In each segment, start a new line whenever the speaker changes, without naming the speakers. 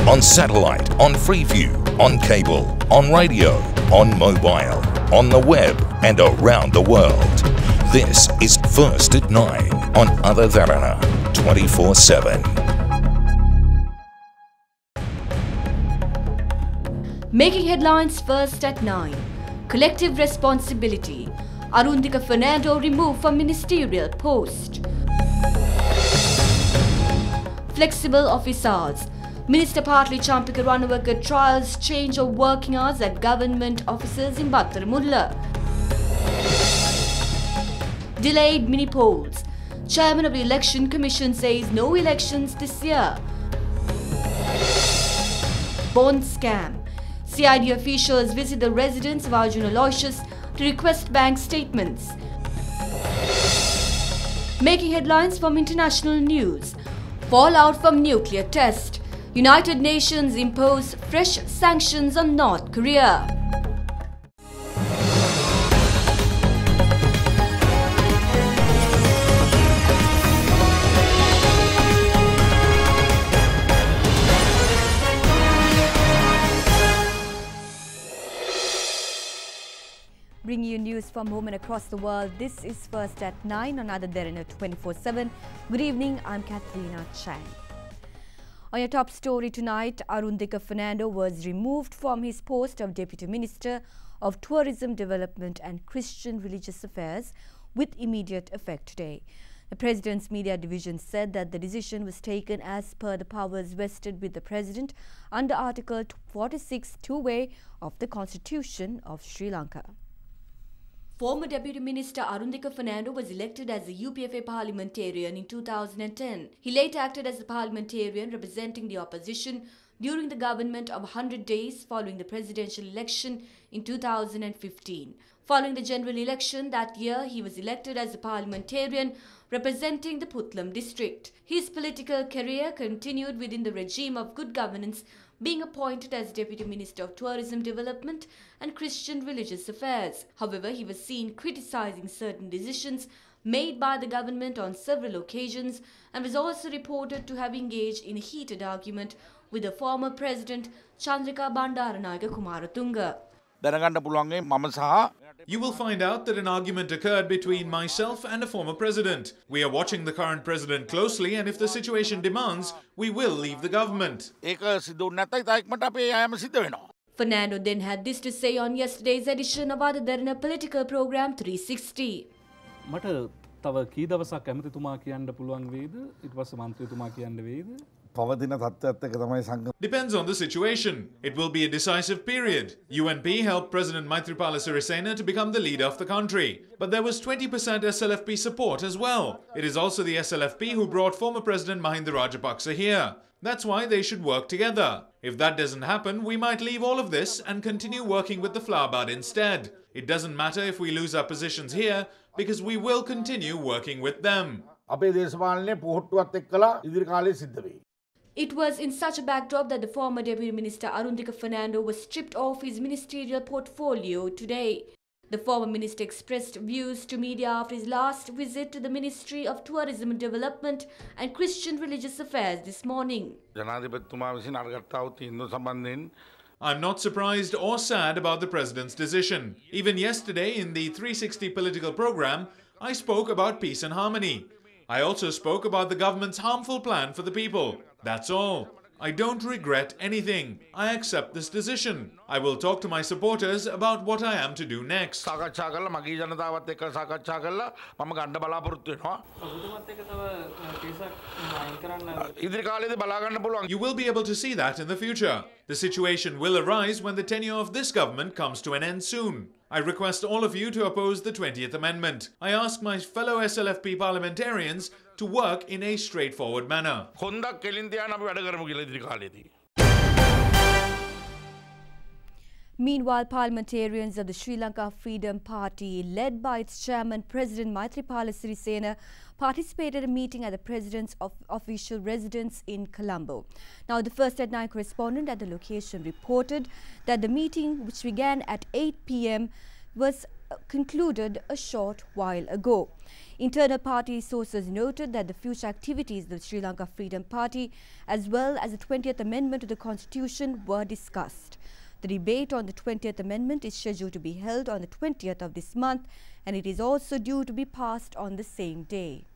on satellite, on Freeview, on cable, on radio, on mobile, on the web and around the world. This is First at 9 on Other Derana 24/7.
Making headlines first at 9. Collective responsibility. Arundhika Fernando removed from ministerial post. Flexible office hours. Minister Partly Champika Ranawaka trials change of working hours at government offices in Battaramulla. Delayed mini polls. Chairman of the Election Commission says no elections this year. Bond scam. CID officials visit the residence of Arjuna Aloysius to request bank statements. Making headlines from international news. Fallout from nuclear test. United Nations impose fresh sanctions on North Korea. Bringing you news from home and across the world. This is First at 9 on Other Derana 24/7. Good evening, I'm Katharina Chang. On your top story tonight, Arundhika Fernando was removed from his post of Deputy Minister of Tourism Development and Christian Religious Affairs with immediate effect today. The President's Media Division said that the decision was taken as per the powers vested with the President under Article 46 2A of the Constitution of Sri Lanka. Former Deputy Minister Arundhika Fernando was elected as a UPFA parliamentarian in 2010. He later acted as a parliamentarian representing the opposition during the government of 100 days following the presidential election in 2015. Following the general election that year, he was elected as a parliamentarian representing the Puttlam district. His political career continued within the regime of good governance, being appointed as Deputy Minister of Tourism Development and Christian Religious Affairs. However, he was seen criticizing certain decisions made by the government on several occasions and was also reported to have engaged in a heated argument with the former President Chandrika Bandaranayake Kumaratunga.
You will find out that an argument occurred between myself and a former president. We are watching the current president closely, and if the situation demands, we will leave the government.
Fernando then had this to say on yesterday's edition of Other Derana political program 360.
මට තව කී දවසක් ඇමතිතුමා කියන්න පුළුවන් වේද? ඊට පස්සේ මන්ත්‍රීතුමා කියන්න වේද?
Depends on the situation. It will be a decisive period. UNP helped President Maithripala Sirisena to become the leader of the country. But there was 20% SLFP support as well. It is also the SLFP who brought former President Mahinda Rajapaksa here. That's why they should work together. If that doesn't happen, we might leave all of this and continue working with the flower bud instead. It doesn't matter if we lose our positions here, because we will continue working with them.
It was in such a backdrop that the former Deputy Minister Arundhika Fernando was stripped of his ministerial portfolio today. The former minister expressed views to media after his last visit to the Ministry of Tourism and Development and Christian Religious Affairs this morning.
I'm not surprised or sad about the President's decision. Even yesterday in the 360 political program, I spoke about peace and harmony. I also spoke about the government's harmful plan for the people. That's all. I don't regret anything. I accept this decision. I will talk to my supporters about what I am to do next. You will be able to see that in the future. The situation will arise when the tenure of this government comes to an end soon. I request all of you to oppose the 20th Amendment. I ask my fellow SLFP parliamentarians to work in a straightforward manner.
Meanwhile, parliamentarians of the Sri Lanka Freedom Party, led by its chairman, President Maithripala Sirisena, participated in a meeting at the President's official residence in Colombo. Now, the First at 9 correspondent at the location reported that the meeting, which began at 8 p.m, was concluded a short while ago. Internal party sources noted that the future activities of the Sri Lanka Freedom Party as well as the 20th Amendment to the Constitution were discussed. The debate on the 20th Amendment is scheduled to be held on the 20th of this month, and it is also due to be passed on the same day.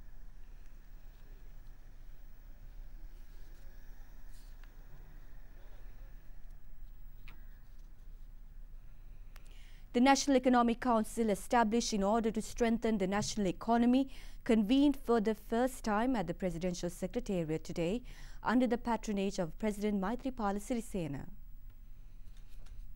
The National Economic Council, established in order to strengthen the national economy, convened for the first time at the Presidential Secretariat today under the patronage of President Maithripala Sirisena.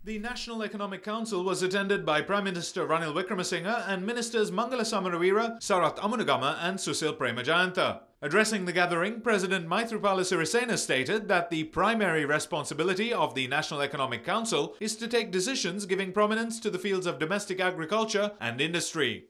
The National Economic Council was attended by Prime Minister Ranil Wickremesinghe and Ministers Mangala Samarawira, Sarath Amunagama and Susil Premajayantha. Addressing the gathering, President Maithripala Sirisena stated that the primary responsibility of the National Economic Council is to take decisions giving prominence to the fields of domestic agriculture and industry.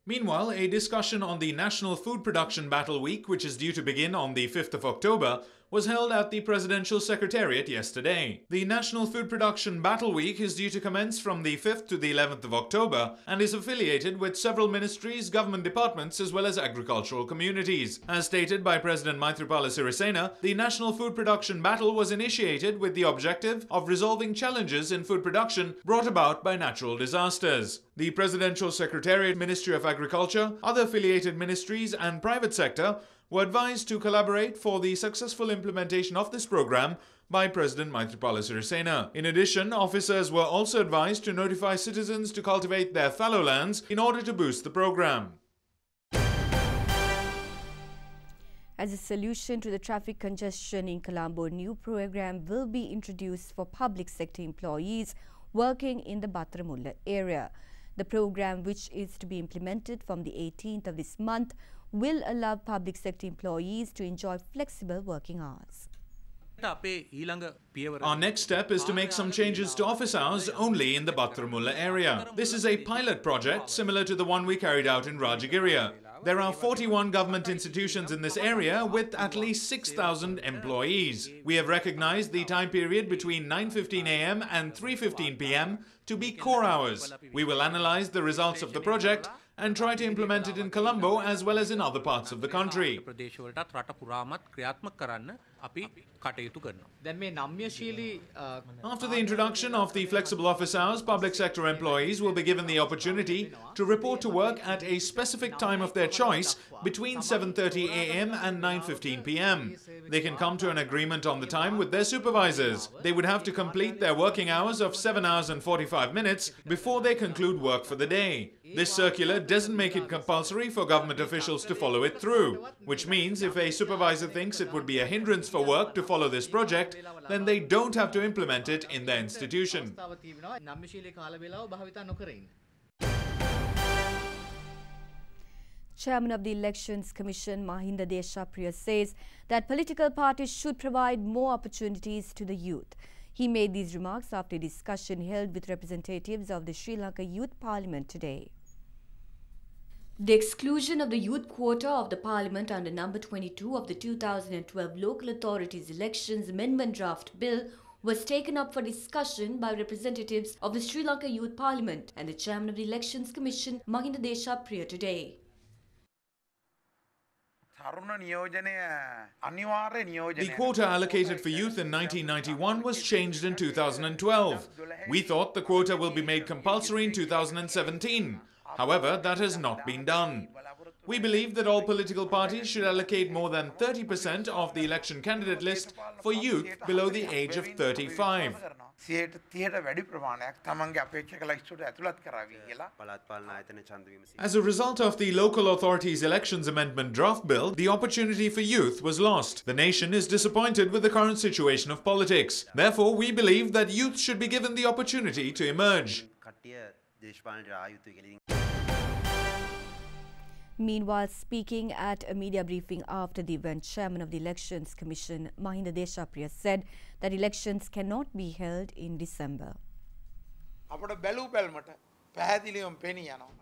Meanwhile, a discussion on the National Food Production Battle Week, which is due to begin on the 5th of October, was held at the Presidential Secretariat yesterday. The National Food Production Battle Week is due to commence from the 5th to the 11th of October and is affiliated with several ministries, government departments as well as agricultural communities. As stated by President Maithripala Sirisena, the National Food Production Battle was initiated with the objective of resolving challenges in food production brought about by natural disasters. The Presidential Secretariat, Ministry of Agriculture, other affiliated ministries and private sector were advised to collaborate for the successful implementation of this program by President Maithripala Sirisena. In addition, officers were also advised to notify citizens to cultivate their fallow lands in order to boost the program.
As a solution to the traffic congestion in Colombo, a new program will be introduced for public sector employees working in the Battaramulla area. The program, which is to be implemented from the 18th of this month, will allow public sector employees to enjoy flexible working hours.
Our next step is to make some changes to office hours only in the Battaramulla area. This is a pilot project similar to the one we carried out in Rajagiriya. There are 41 government institutions in this area with at least 6,000 employees. We have recognized the time period between 9:15 a.m. and 3:15 p.m. to be core hours. We will analyze the results of the project and try to implement it in Colombo as well as in other parts of the country. After the introduction of the flexible office hours, public sector employees will be given the opportunity to report to work at a specific time of their choice between 7:30 a.m. and 9:15 p.m. They can come to an agreement on the time with their supervisors. They would have to complete their working hours of 7 hours and 45 minutes before they conclude work for the day. This circular doesn't make it compulsory for government officials to follow it through, which means if a supervisor thinks it would be a hindrance for work to follow this project, then they don't have to implement it in their institution.
Chairman of the Elections Commission, Mahinda Deshapriya, says that political parties should provide more opportunities to the youth. He made these remarks after a discussion held with representatives of the Sri Lanka Youth Parliament today. The exclusion of the youth quota of the Parliament under number 22 of the 2012 Local Authorities Elections Amendment Draft Bill was taken up for discussion by representatives of the Sri Lanka Youth Parliament and the Chairman of the Elections Commission, Mahinda Deshapriya, today.
The quota allocated for youth in 1991 was changed in 2012. We thought the quota will be made compulsory in 2017. However, that has not been done. We believe that all political parties should allocate more than 30% of the election candidate list for youth below the age of 35. As a result of the Local Authorities Elections Amendment Draft Bill, the opportunity for youth was lost. The nation is disappointed with the current situation of politics. Therefore, we believe that youth should be given the opportunity to emerge.
Meanwhile, speaking at a media briefing after the event, Chairman of the Elections Commission, Mahinda Deshapriya, said that elections cannot be held in December.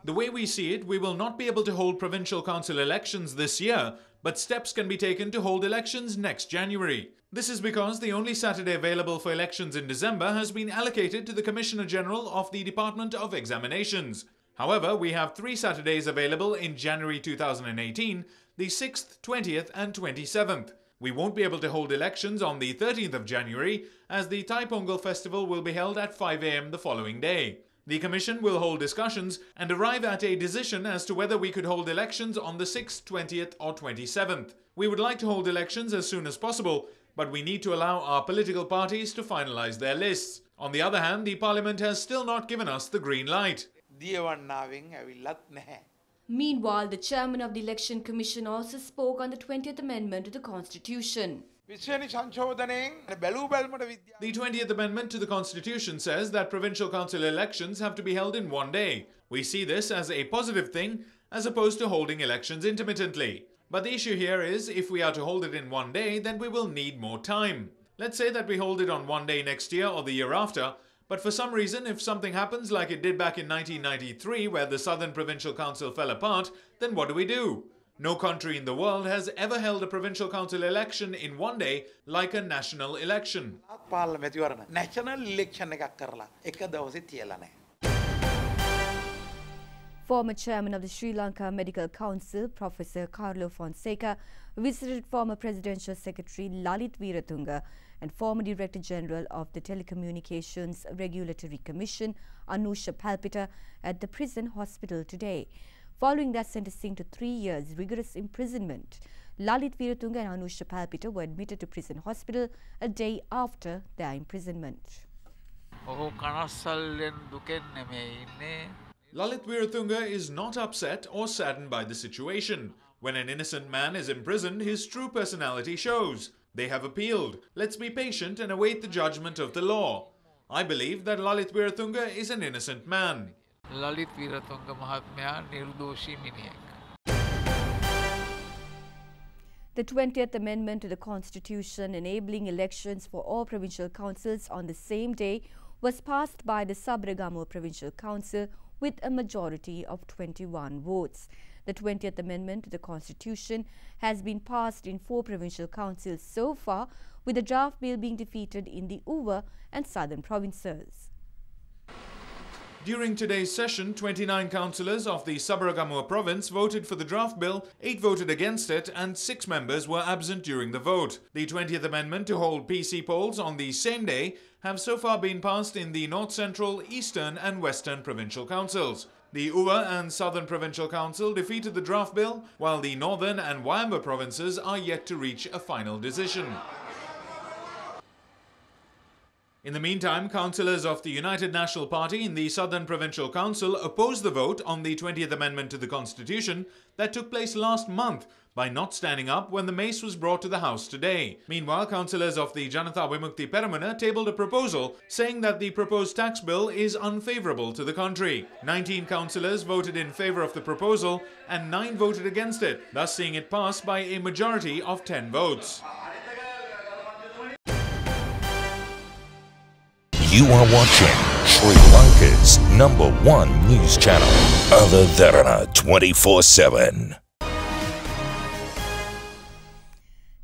The way we see it, we will not be able to hold provincial council elections this year, but steps can be taken to hold elections next January. This is because the only Saturday available for elections in December has been allocated to the Commissioner General of the Department of Examinations. However, we have 3 Saturdays available in January 2018, the 6th, 20th and 27th. We won't be able to hold elections on the 13th of January as the Thai Pongal festival will be held at 5 AM the following day. The Commission will hold discussions and arrive at a decision as to whether we could hold elections on the 6th, 20th or 27th. We would like to hold elections as soon as possible, but we need to allow our political parties to finalise their lists. On the other hand, the Parliament has still not given us the green light.
Meanwhile, the chairman of the Election Commission also spoke on the 20th Amendment to the Constitution.
The 20th Amendment to the Constitution says that provincial council elections have to be held in one day. We see this as a positive thing as opposed to holding elections intermittently. But the issue here is if we are to hold it in one day, then we will need more time. Let's say that we hold it on one day next year or the year after, but for some reason, if something happens like it did back in 1993 where the Southern Provincial Council fell apart, then what do? No country in the world has ever held a provincial council election in one day like a national election.
Former chairman of the Sri Lanka Medical Council, Professor Carlo Fonseca, visited former Presidential Secretary Lalit Weeratunga and former Director General of the Telecommunications Regulatory Commission, Anusha Palpita, at the prison hospital today. Following their sentencing to 3 years rigorous imprisonment, Lalit Weeratunga and Anusha Palpita were admitted to prison hospital a day after their imprisonment.
Lalit Weeratunga is not upset or saddened by the situation. When an innocent man is imprisoned, his true personality shows. They have appealed. Let's be patient and await the judgment of the law. I believe that Lalit Weeratunga is an innocent man.
Lalit Weeratunga Mahatmaya nirdoshi miniyek.
The 20th Amendment to the Constitution enabling elections for all provincial councils on the same day was passed by the Sabaragamuwa Provincial Council with a majority of 21 votes. The 20th Amendment to the Constitution has been passed in 4 provincial councils so far, with the draft bill being defeated in the Uva and Southern provinces.
During today's session, 29 councillors of the Sabaragamuwa province voted for the draft bill, 8 voted against it and 6 members were absent during the vote. The 20th Amendment to hold PC polls on the same day have so far been passed in the North Central, Eastern and Western provincial councils. The Uva and Southern Provincial Council defeated the draft bill, while the Northern and Waiamba provinces are yet to reach a final decision. In the meantime, councillors of the United National Party in the Southern Provincial Council opposed the vote on the 20th Amendment to the Constitution that took place last month by not standing up when the mace was brought to the House today. Meanwhile, councillors of the Janatha Vimukti Peramuna tabled a proposal saying that the proposed tax bill is unfavourable to the country. 19 councillors voted in favour of the proposal and 9 voted against it, thus seeing it pass by a majority of 10 votes.
You are watching Sri Lanka's #1 news channel, Derana 24/7.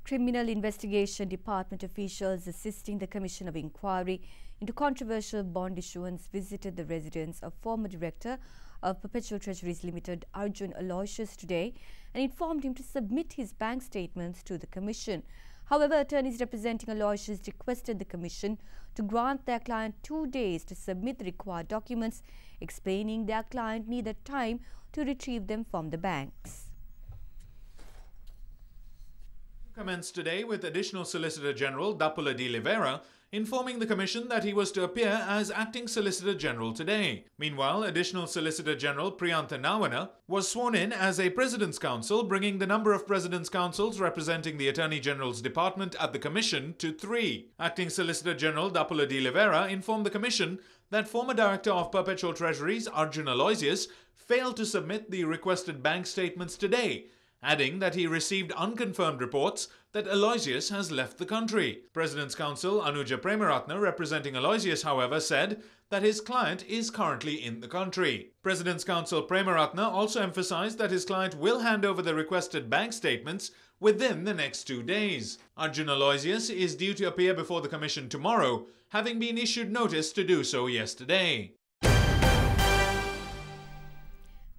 Criminal Investigation Department officials assisting the Commission of Inquiry into controversial bond issuance visited the residence of former Director of Perpetual Treasuries Limited, Arjun Aloysius, today and informed him to submit his bank statements to the Commission. However, attorneys representing Aloysius requested the Commission to grant their client 2 days to submit the required documents, explaining their client needed time to retrieve them from the banks.
Commenced today with Additional Solicitor General Dapula de Oliveira informing the Commission that he was to appear as Acting Solicitor General today. Meanwhile, Additional Solicitor General Priyantha Nawana was sworn in as a President's Counsel, bringing the number of President's Counsels representing the Attorney General's Department at the Commission to 3. Acting Solicitor General Dapula de Oliveira informed the Commission that former Director of Perpetual Treasuries Arjun Aloysius failed to submit the requested bank statements today, adding that he received unconfirmed reports that Aloysius has left the country. President's Counsel Anuja Premaratna, representing Aloysius, however, said that his client is currently in the country. President's Counsel Premaratna also emphasized that his client will hand over the requested bank statements within the next 2 days. Arjun Aloysius is due to appear before the Commission tomorrow, having been issued notice to do so yesterday.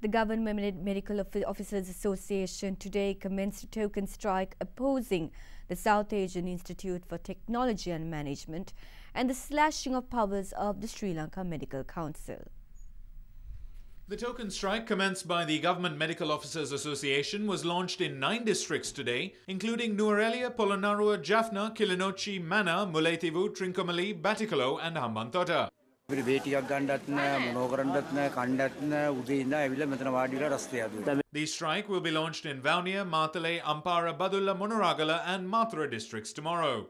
The Government Medical Officers Association today commenced a token strike opposing the South Asian Institute for Technology and Management and the slashing of powers of the Sri Lanka Medical Council.
The token strike commenced by the Government Medical Officers Association was launched in 9 districts today, including Nuwara, Polonnaruwa, Jaffna, Kilinochchi, Mannar, Mullaitivu, Trincomalee, Batticaloa and Hambantota. The strike will be launched in Vavuniya, Matale, Ampara, Badulla, Monaragala and Mathura districts tomorrow.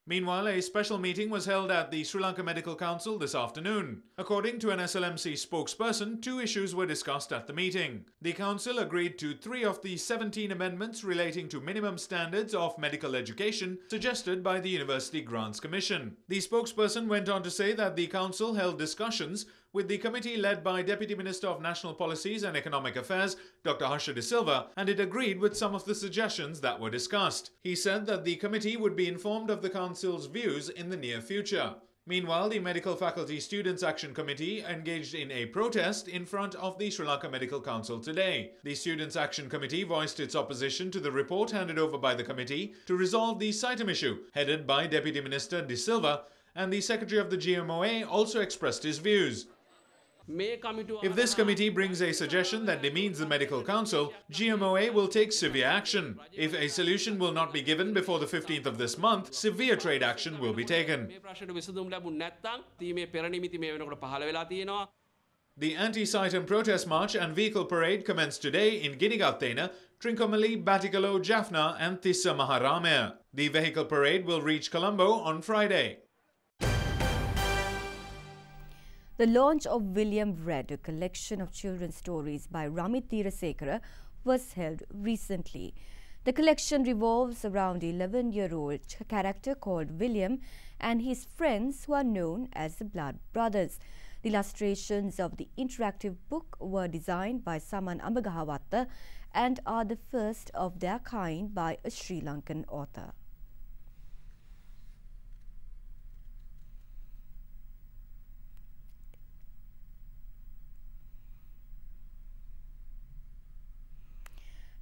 Meanwhile, a special meeting was held at the Sri Lanka Medical Council this afternoon. According to an SLMC spokesperson, 2 issues were discussed at the meeting. The Council agreed to 3 of the 17 amendments relating to minimum standards of medical education suggested by the University Grants Commission. The spokesperson went on to say that the Council held discussions with the committee led by Deputy Minister of National Policies and Economic Affairs, Dr. Harsha De Silva, and it agreed with some of the suggestions that were discussed. He said that the committee would be informed of the Council's views in the near future. Meanwhile, the Medical Faculty Students Action Committee engaged in a protest in front of the Sri Lanka Medical Council today. The Students Action Committee voiced its opposition to the report handed over by the committee to resolve the CITEM issue, headed by Deputy Minister De Silva, and the Secretary of the GMOA also expressed his views. If this committee brings a suggestion that demeans the Medical Council, GMOA will take severe action. If a solution will not be given before the 15th of this month, severe trade action will be taken. The anti-CITEM protest march and vehicle parade commenced today in Ginigattena, Trincomalee, Batticaloa, Jaffna and Tissa Maharamaya. The vehicle parade will reach Colombo on Friday.
The launch of William Red, a collection of children's stories by Ramit Thirasekara, was held recently. The collection revolves around an 11-year-old character called William and his friends who are known as the Blood Brothers. The illustrations of the interactive book were designed by Saman Ambagahawatta and are the first of their kind by a Sri Lankan author.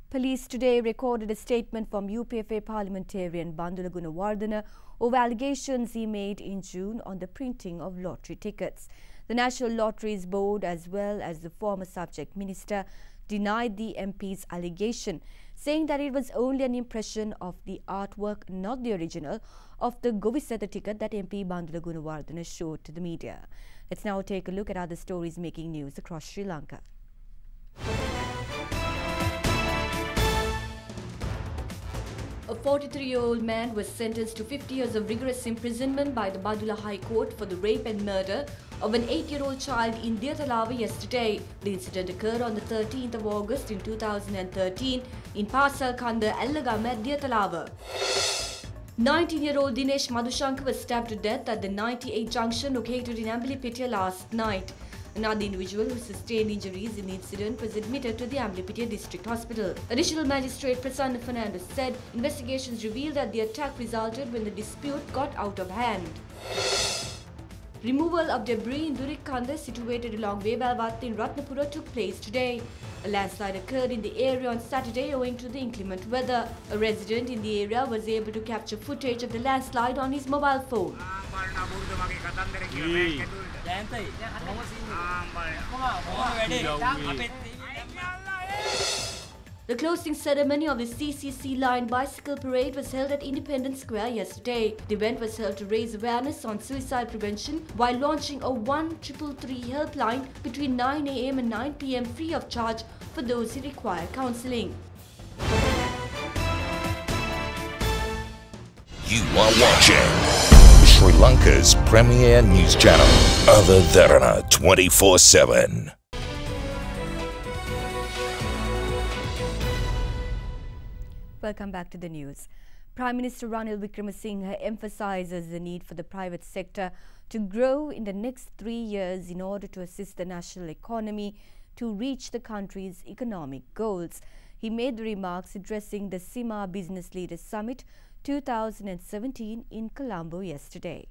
Police today recorded a statement from UPFA parliamentarian Bandula Gunawardena over allegations he made in June on the printing of lottery tickets. The National Lotteries Board, as well as the former subject minister, denied the MP's allegation, saying that it was only an impression of the artwork, not the original, of the Govisata ticket that MP Bandula Gunawardena showed to the media. Let's now take a look at other stories making news across Sri Lanka. A 43-year-old man was sentenced to 50 years of rigorous imprisonment by the Badulla High Court for the rape and murder of an 8-year-old child in Diyatalawa yesterday. The incident occurred on the 13th of August in 2013 in Pasal Kanda, Allagama, Diyatalawa. 19-year-old Dinesh Madhushankar was stabbed to death at the 98 junction located in Ambalipitiya last night. Another individual who sustained injuries in the incident was admitted to the Ambalipitiya District Hospital. Additional Magistrate Prasanna Fernandez said investigations revealed that the attack resulted when the dispute got out of hand. Removal of debris in Durikanda, situated along Vebalwath in Ratnapura, took place today. A landslide occurred in the area on Saturday owing to the inclement weather. A resident in the area was able to capture footage of the landslide on his mobile phone. The closing ceremony of the CCC Line Bicycle Parade was held at Independence Square yesterday. The event was held to raise awareness on suicide prevention while launching a 1333 helpline between 9 AM and 9 PM free of charge for those who require counselling.
You are watching Sri Lanka's premier news channel, Other Derana 24/7.
Welcome back to the news. Prime Minister Ranil Wickremesinghe emphasizes the need for the private sector to grow in the next 3 years in order to assist the national economy to reach the country's economic goals. He made the remarks addressing the SIMA Business Leaders Summit 2017 in Colombo yesterday.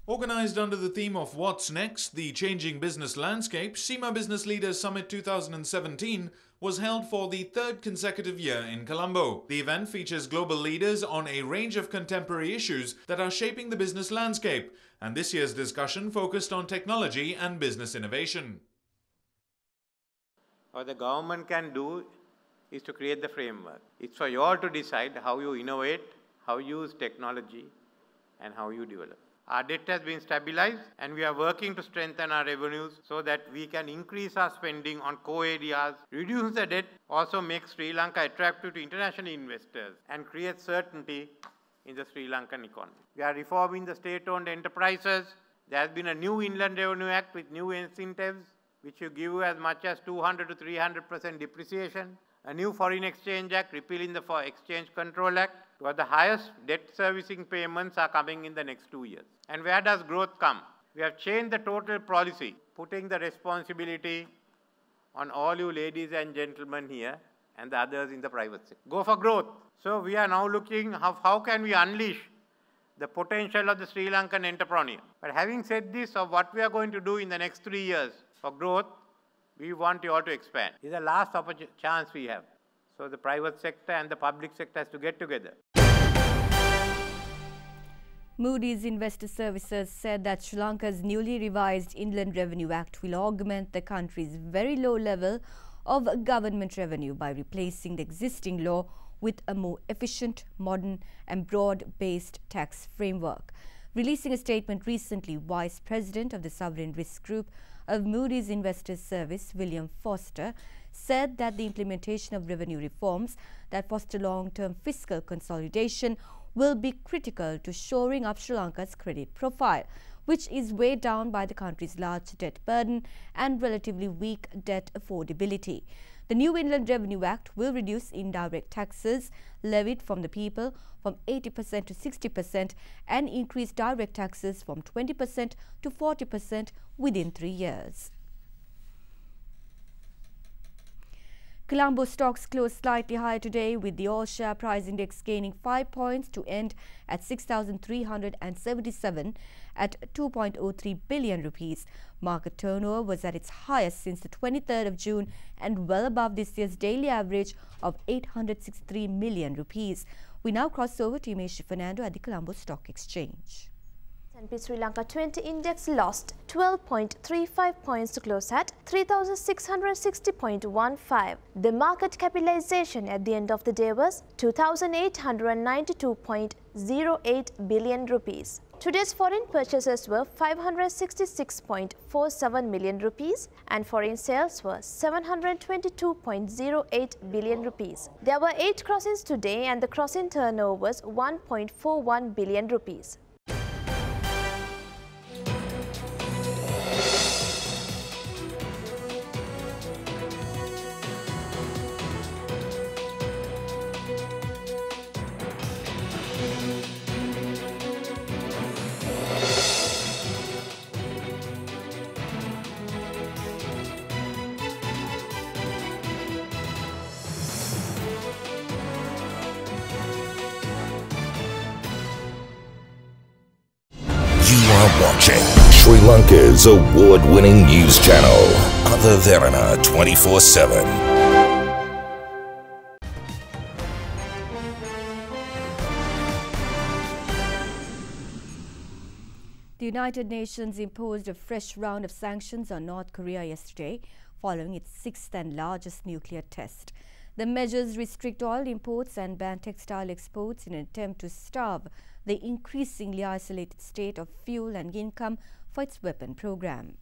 Organised under the theme of What's Next, the Changing Business Landscape, SEMA Business Leaders Summit 2017 was held for the third consecutive year in Colombo. The event features global leaders on a range of contemporary issues that are shaping the business landscape, and this year's discussion focused on technology and business innovation.
What the government can do is to create the framework. It's for you all to decide how you innovate, how you use technology, and how you develop. Our debt has been stabilized, and we are working to strengthen our revenues so that we can increase our spending on core areas, reduce the debt, also make Sri Lanka attractive to international investors, and create certainty in the Sri Lankan economy. We are reforming the state-owned enterprises. There has been a new Inland Revenue Act with new incentives, which will give you as much as 200 to 300% depreciation. A new Foreign Exchange Act, repealing the Exchange Control Act, where the highest debt servicing payments are coming in the next 2 years. And where does growth come? We have changed the total policy, putting the responsibility on all you ladies and gentlemen here and the others in the private sector. Go for growth. So we are now looking how can we unleash the potential of the Sri Lankan entrepreneur. But having said this, of what we are going to do in the next 3 years for growth, we want you all to expand. This is the last chance we have. So the private sector and the public sector has to get together.
Moody's Investor Services said that Sri Lanka's newly revised Inland Revenue Act will augment the country's very low level of government revenue by replacing the existing law with a more efficient, modern and broad-based tax framework. Releasing a statement recently, Vice President of the Sovereign Risk Group of Moody's Investors Service, William Foster, said that the implementation of revenue reforms that foster long-term fiscal consolidation will be critical to shoring up Sri Lanka's credit profile, which is weighed down by the country's large debt burden and relatively weak debt affordability. The new Inland Revenue Act will reduce indirect taxes levied from the people from 80% to 60% and increase direct taxes from 20% to 40% within 3 years. Colombo stocks closed slightly higher today, with the all-share price index gaining 5 points to end at 6,377 at 2.03 billion rupees. Market turnover was at its highest since the 23rd of June and well above this year's daily average of 863 million rupees. We now cross over to Imesh Fernando at the Colombo Stock Exchange.
S&P Sri Lanka 20 index lost 12.35 points to close at 3,660.15. The market capitalization at the end of the day was 2,892.08 billion rupees. Today's foreign purchases were 566.47 million rupees and foreign sales were 722.08 billion rupees. There were 8 crossings today and the crossing turnover was 1.41 billion rupees.
You are watching Sri Lanka's award-winning news channel, Other Derana 24/7.
The United Nations imposed a fresh round of sanctions on North Korea yesterday, following its 6th and largest nuclear test. The measures restrict oil imports and ban textile exports in an attempt to starve the increasingly isolated state of fuel and income for its weapon program.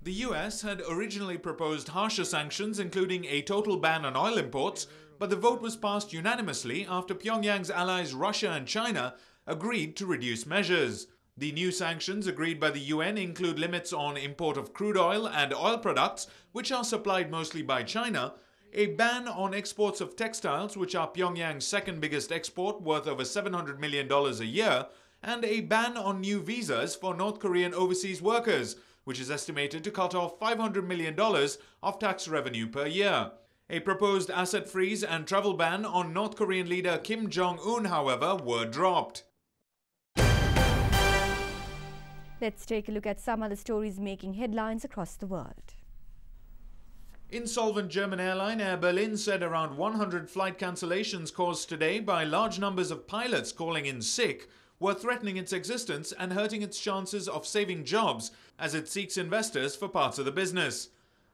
The US had originally proposed harsher sanctions, including a total ban on oil imports, but the vote was passed unanimously after Pyongyang's allies Russia and China agreed to reduce measures. The new sanctions agreed by the UN include limits on import of crude oil and oil products, which are supplied mostly by China, a ban on exports of textiles, which are Pyongyang's second biggest export, worth over $700 million a year, and a ban on new visas for North Korean overseas workers, which is estimated to cut off $500 million of tax revenue per year. A proposed asset freeze and travel ban on North Korean leader Kim Jong-un, however, were dropped.
Let's take a look at some other stories making headlines across the world.
Insolvent German airline Air Berlin said around 100 flight cancellations caused today by large numbers of pilots calling in sick were threatening its existence and hurting its chances of saving jobs as it seeks investors for parts of the business.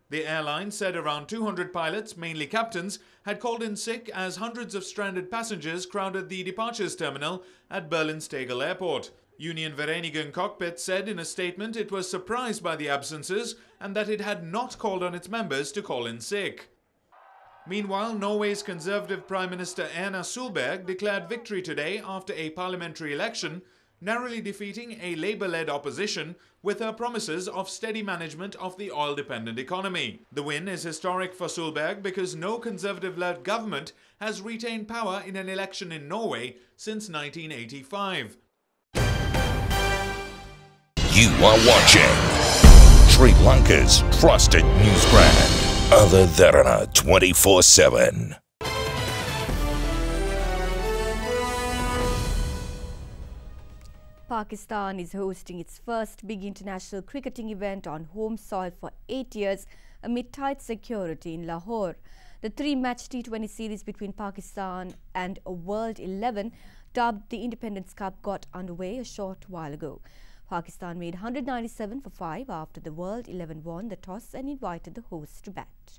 The airline said around 200 pilots, mainly captains, had called in sick as hundreds of stranded passengers crowded the departures terminal at Berlin's Tegel Airport. Union Vereinigung Cockpit said in a statement it was surprised by the absences and that it had not called on its members to call in sick. Meanwhile, Norway's Conservative Prime Minister Erna Solberg declared victory today after a parliamentary election, narrowly defeating a Labour-led opposition with her promises of steady management of the oil-dependent economy. The win is historic for Solberg because no Conservative-led government has retained power in an election in Norway since 1985.
You are watching Sri Lanka's trusted news brand, Other Derana 24/7.
Pakistan is hosting its first big international cricketing event on home soil for 8 years amid tight security in Lahore. The three-match T20 series between Pakistan and World 11, dubbed the Independence Cup, got underway a short while ago. Pakistan made 197 for 5 after the World 11 won the toss and invited the hosts to bat.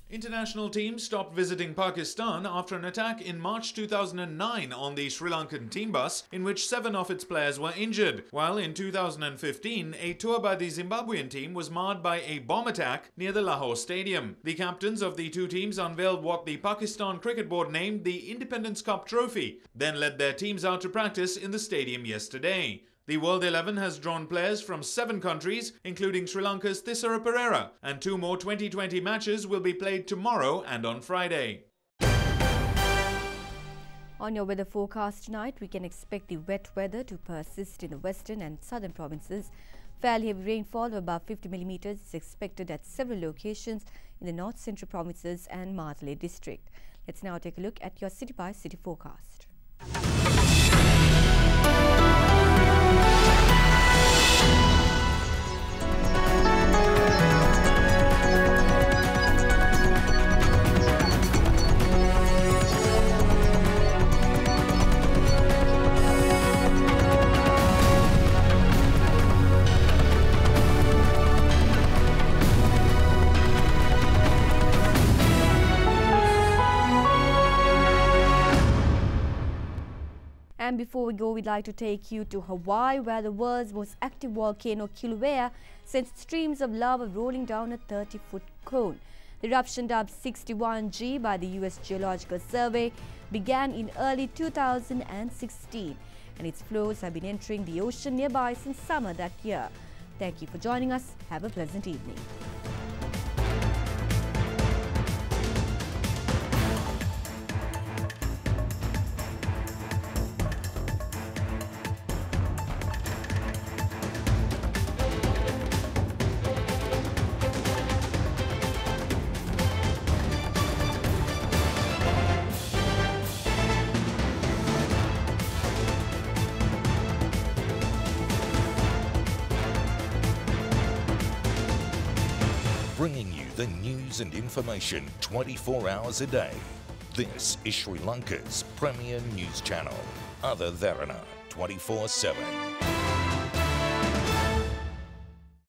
International teams stopped visiting Pakistan after an attack in March 2009 on the Sri Lankan team bus in which 7 of its players were injured, while in 2015 a tour by the Zimbabwean team was marred by a bomb attack near the Lahore Stadium. The captains of the two teams unveiled what the Pakistan Cricket Board named the Independence Cup Trophy, then led their teams out to practice in the stadium yesterday. The World 11 has drawn players from 7 countries, including Sri Lanka's Thisara Perera, and 2 more 2020 matches will be played tomorrow and on Friday.
On your weather forecast tonight, we can expect the wet weather to persist in the western and southern provinces. Fairly heavy rainfall of above 50 millimeters is expected at several locations in the north central provinces and Mandalay district. Let's now take a look at your city-by-city forecast. And before we go, we'd like to take you to Hawaii, where the world's most active volcano, Kilauea, sends streams of lava rolling down a 30-foot cone. The eruption, dubbed 61G by the US Geological Survey, began in early 2016, and its flows have been entering the ocean nearby since summer that year. Thank you for joining us. Have a pleasant evening.
Bringing you the news and information 24 hours a day. This is Sri Lanka's premier news channel, Other Derana 24/7.